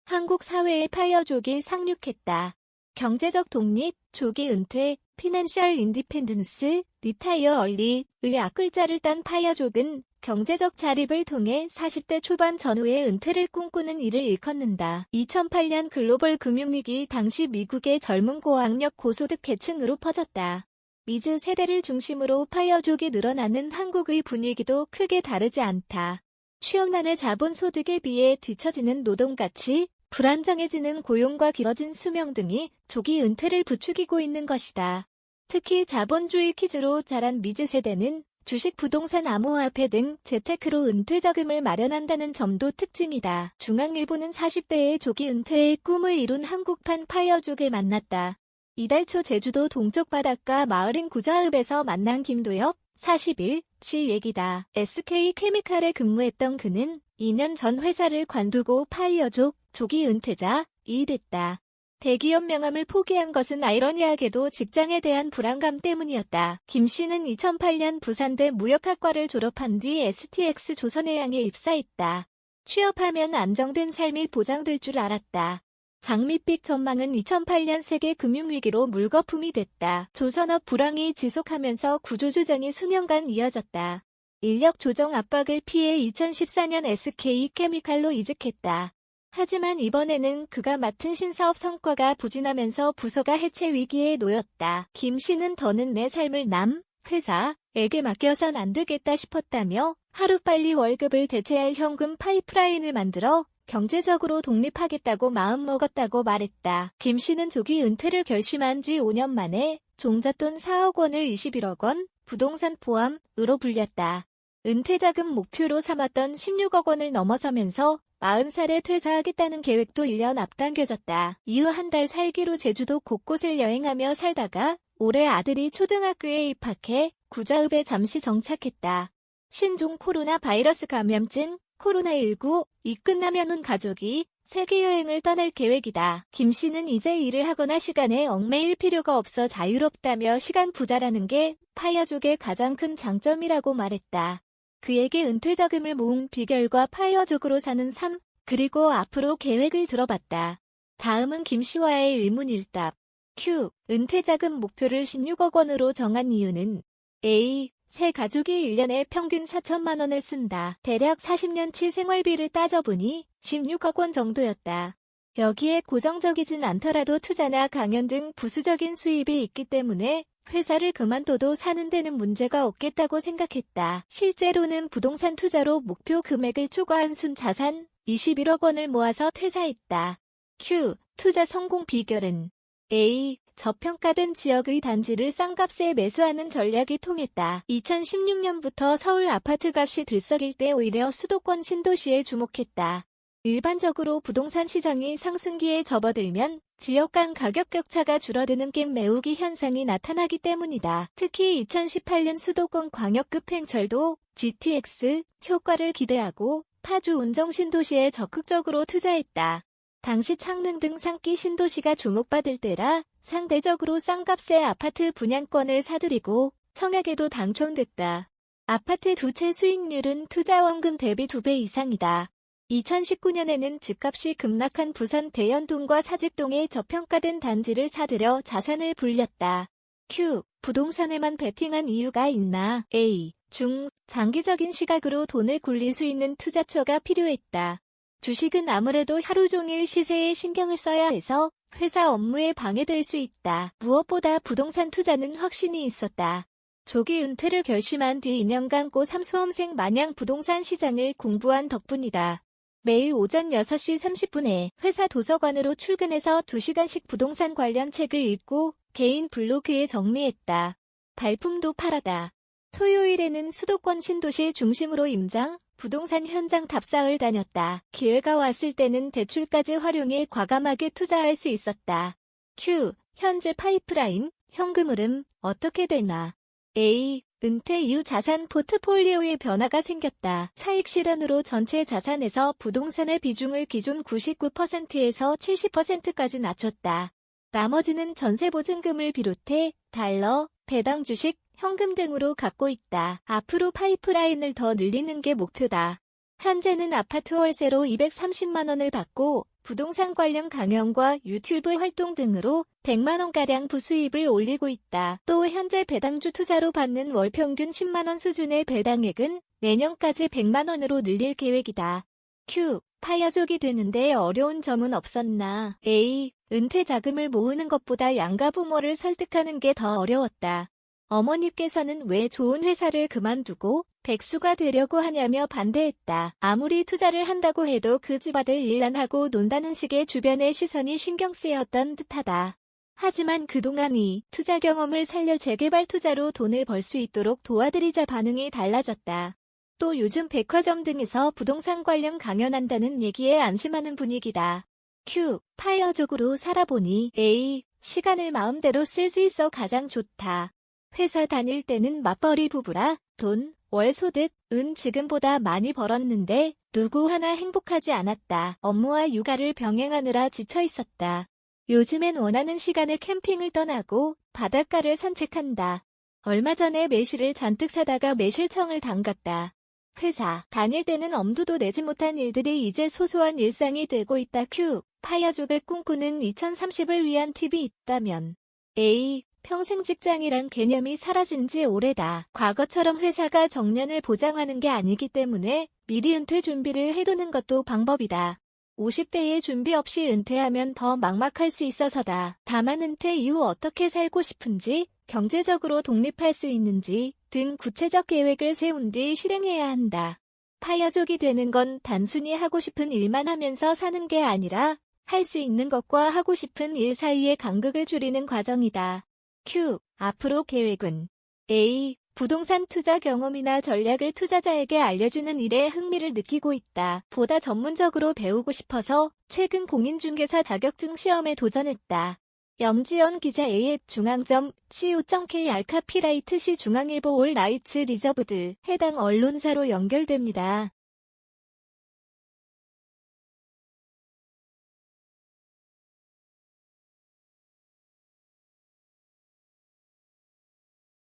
한국 사회에 파이어족이 상륙했다. 경제적 독립, 조기 은퇴, 피낸셜 인디펜던스, 리타이어 얼리의 앞글자를 딴 파이어족은 경제적 자립을 통해 40대 초반 전후에 은퇴를 꿈꾸는 이를 일컫는다. 2008년 글로벌 금융위기 당시 미국의 젊은 고학력 고소득 계층으로 퍼졌다. 미즈 세대를 중심으로 파이어족이 늘어나는 한국의 분위기도 크게 다르지 않다. 취업난의 자본소득에 비해 뒤처지는 노동가치, 불안정해지는 고용과 길어진 수명 등이 조기 은퇴를 부추기고 있는 것이다. 특히 자본주의 키즈로 자란 미즈 세대는 주식, 부동산, 암호화폐 등 재테크로 은퇴 자금을 마련한다는 점도 특징이다. 중앙일보는 40대의 조기 은퇴의 꿈을 이룬 한국판 파이어족을 만났다. 이달 초 제주도 동쪽 바닷가 마을인 구좌읍에서 만난 김도엽, 41씨 얘기다. SK케미칼에 근무했던 그는 2년 전 회사를 관두고 파이어족, 조기 은퇴자이 됐다. 대기업 명함을 포기한 것은 아이러니하게도 직장에 대한 불안감 때문이었다. 김 씨는 2008년 부산대 무역학과를 졸업한 뒤 STX 조선해양에 입사했다. 취업하면 안정된 삶이 보장될 줄 알았다. 장밋빛 전망은 2008년 세계 금융위기로 물거품이 됐다. 조선업 불황이 지속하면서 구조조정이 수년간 이어졌다. 인력 조정 압박을 피해 2014년 SK케미칼로 이직했다. 하지만 이번에는 그가 맡은 신사업 성과가 부진하면서 부서가 해체 위기에 놓였다. 김 씨는 더는 내 삶을 남, 회사에게 맡겨선 안 되겠다 싶었다며 하루빨리 월급을 대체할 현금 파이프라인을 만들어 경제적으로 독립하겠다고 마음먹었다고 말했다. 김 씨는 조기 은퇴를 결심한 지 5년 만에 종잣돈 4억 원을 21억 원, 부동산 포함으로 불렸다. 은퇴자금 목표로 삼았던 16억 원을 넘어서면서 40살에 퇴사하겠다는 계획도 1년 앞당겨졌다. 이후 한 달 살기로 제주도 곳곳을 여행하며 살다가 올해 아들이 초등학교에 입학해 구좌읍에 잠시 정착했다. 신종 코로나 바이러스 감염증 코로나19이 끝나면 온 가족이 세계여행을 떠날 계획이다. 김 씨는 이제 일을 하거나 시간에 얽매일 필요가 없어 자유롭다며 시간 부자라는 게 파이어족의 가장 큰 장점이라고 말했다. 그에게 은퇴자금을 모은 비결과 파이어족으로 사는 삶, 그리고 앞으로 계획을 들어봤다. 다음은 김 씨와의 일문일답. Q. 은퇴자금 목표를 16억 원으로 정한 이유는 A. 새 가족이 1년에 평균 4천만 원을 쓴다. 대략 40년치 생활비를 따져보니 16억 원 정도였다. 여기에 고정적이진 않더라도 투자나 강연 등 부수적인 수입이 있기 때문에 회사를 그만둬도 사는 데는 문제가 없겠다고 생각했다. 실제로는 부동산 투자로 목표 금액을 초과한 순자산 21억 원을 모아서 퇴사했다. Q. 투자 성공 비결은 A. 저평가된 지역의 단지를 싼값에 매수하는 전략이 통했다. 2016년부터 서울 아파트값이 들썩일 때 오히려 수도권 신도시에 주목했다. 일반적으로 부동산 시장이 상승기에 접어들면 지역 간 가격 격차가 줄어드는 갭 메우기 현상이 나타나기 때문이다. 특히 2018년 수도권 광역급 횡철도 GTX 효과를 기대하고 파주 운정 신도시에 적극적으로 투자했다. 당시 창릉 등 상기 신도시가 주목받을 때라 상대적으로 싼 값에 아파트 분양권을 사들이고 청약에도 당첨됐다. 아파트 두 채 수익률은 투자 원금 대비 2배 이상이다. 2019년에는 집값이 급락한 부산 대연동과 사직동에 저평가된 단지를 사들여 자산을 불렸다. Q. 부동산에만 베팅한 이유가 있나? A. 장기적인 시각으로 돈을 굴릴 수 있는 투자처가 필요했다. 주식은 아무래도 하루 종일 시세에 신경을 써야 해서 회사 업무에 방해될 수 있다. 무엇보다 부동산 투자는 확신이 있었다. 조기 은퇴를 결심한 뒤 2년간 고 삼수험생 마냥 부동산 시장을 공부한 덕분이다. 매일 오전 6시 30분에 회사 도서관으로 출근해서 2시간씩 부동산 관련 책을 읽고 개인 블로그에 정리했다. 발품도 팔아다. 토요일에는 수도권 신도시 중심으로 임장, 부동산 현장 답사를 다녔다. 기회가 왔을 때는 대출까지 활용해 과감하게 투자할 수 있었다. Q. 현재 파이프라인, 현금 흐름, 어떻게 되나? A. 은퇴 이후 자산 포트폴리오에 변화가 생겼다. 차익 실현으로 전체 자산에서 부동산의 비중을 기존 99%에서 70%까지 낮췄다. 나머지는 전세보증금을 비롯해 달러, 배당 주식, 현금 등으로 갖고 있다. 앞으로 파이프라인을 더 늘리는 게 목표다. 현재는 아파트 월세로 230만 원을 받고 부동산 관련 강연과 유튜브 활동 등으로 100만 원가량 부수입을 올리고 있다. 또 현재 배당주 투자로 받는 월 평균 10만 원 수준의 배당액은 내년까지 100만 원으로 늘릴 계획이다. Q. 파여족이 되는데 어려운 점은 없었나? A. 은퇴 자금을 모으는 것보다 양가 부모를 설득하는 게 더 어려웠다. 어머니께서는 왜 좋은 회사를 그만두고 백수가 되려고 하냐며 반대했다. 아무리 투자를 한다고 해도 그 집 아들 일난하고 논다는 식의 주변의 시선이 신경 쓰였던 듯하다. 하지만 그동안 이 투자 경험을 살려 재개발 투자로 돈을 벌 수 있도록 도와드리자 반응이 달라졌다. 또 요즘 백화점 등에서 부동산 관련 강연한다는 얘기에 안심하는 분위기다. Q. 파이어족으로 살아보니 A. 시간을 마음대로 쓸 수 있어 가장 좋다. 회사 다닐 때는 맞벌이 부부라 돈, 월 소득, 은 지금보다 많이 벌었는데 누구 하나 행복하지 않았다. 업무와 육아를 병행하느라 지쳐 있었다. 요즘엔 원하는 시간에 캠핑을 떠나고 바닷가를 산책한다. 얼마 전에 매실을 잔뜩 사다가 매실청을 담갔다. 회사 다닐 때는 엄두도 내지 못한 일들이 이제 소소한 일상이 되고 있다. Q. 파이어족을 꿈꾸는 2030을 위한 팁이 있다면 A. 평생 직장이란 개념이 사라진 지 오래다. 과거처럼 회사가 정년을 보장하는 게 아니기 때문에 미리 은퇴 준비를 해두는 것도 방법이다. 50대에 준비 없이 은퇴하면 더 막막할 수 있어서다. 다만 은퇴 이후 어떻게 살고 싶은지, 경제적으로 독립할 수 있는지 등 구체적 계획을 세운 뒤 실행해야 한다. 파이어족이 되는 건 단순히 하고 싶은 일만 하면서 사는 게 아니라 할 수 있는 것과 하고 싶은 일 사이의 간극을 줄이는 과정이다. Q. 앞으로 계획은 A. 부동산 투자 경험이나 전략을 투자자에게 알려주는 일에 흥미를 느끼고 있다. 보다 전문적으로 배우고 싶어서 최근 공인중개사 자격증 시험에 도전했다. 염지연 기자 AF 중앙점 co.k 알카피라이트 시 중앙일보 올 나이츠 리저브드 해당 언론사로 연결됩니다.